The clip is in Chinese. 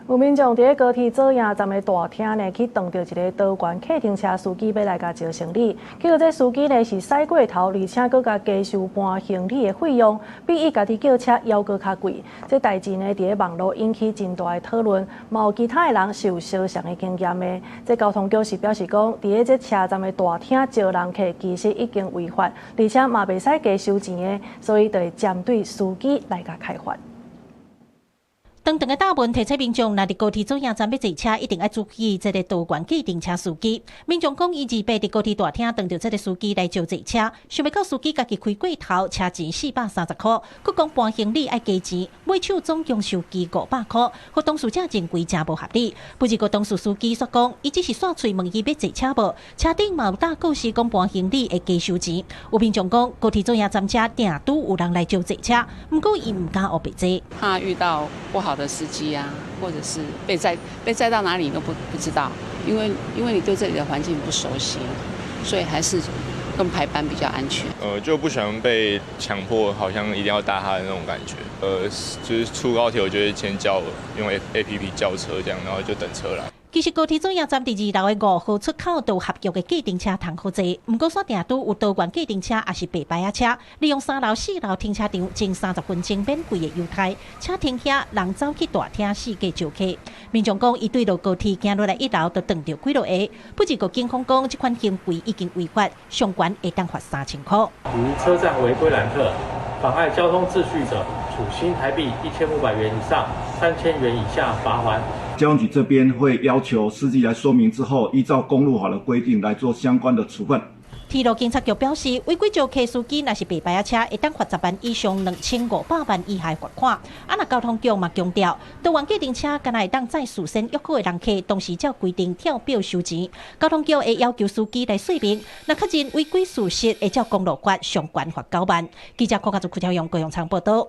有民眾在高鐵左營站的大廳呢，去撞到一個多元客停車司機要來甲招行李，結果這司機呢是駛過頭，而且閣甲加收搬行李的費用，比伊家己叫車還閣較貴。這代志呢，佇網絡引起真大的討論，嘛有其他的人是有相同的經驗的。這交通局是表示講，佇這車站的大廳招人客，其實已經違法，而且嘛袂使加收錢的，所以就會針對司機來甲開罰。長長的大門提醒民眾，若佇高鐵左營站要坐車，一定要注意這個多元計程車司機。民眾講，伊28佇高鐵大廳撞到這個司機來招坐車，想袂到司機家己開過頭，車錢430塊，佮講搬行李愛加錢，每手總共收期500塊，和當事者認為真無合理。不過，當事司機說講，伊只是耍嘴問伊要坐車無，車頂嘛有打告示講搬行李會加收錢。有民眾講，高鐵左營站車定拄有人來招坐車，不過伊唔敢學白坐，怕遇到不好的司機啊，或者是被載到哪裡都不知道，因為你對這裡的環境不熟悉，所以還是跟排班比較安全。就不喜歡被強迫，好像一定要搭他的那種感覺。就是出高鐵，我就會先用 APP 叫車這樣，然後就等車來。其實高鐵左營站第2樓的5號出口都有合約的計程車通好坐，不過煞定拄有多元計程車也是白牌仔車，利用3樓、4樓停車場前30分鐘免費的優待，車停遐人走去大廳四界招客。民眾講，伊對落高鐵行落來1樓就撞到幾落個，不過警方講，這款行為已經違法，上懸會當罰3000塊。於車站違規攔客、妨礙交通秩序者，處新台幣1500元以上3000元以下罰鍰。交通局這邊會要求司機來說明之後，依照公路法的規定來做相關的處分。鐵路警察局表示，違規招客司機若是白牌仔車，會當罰10萬以上2500萬以下罰款。若交通局嘛強調，多元計程車敢若會當載事先約好的人客，同時照規定跳表收錢。交通局會要求司機來說明，若確認違規事實，會照公路法上懸罰9萬。記者柯家族、邱耀陽、高雄長報道。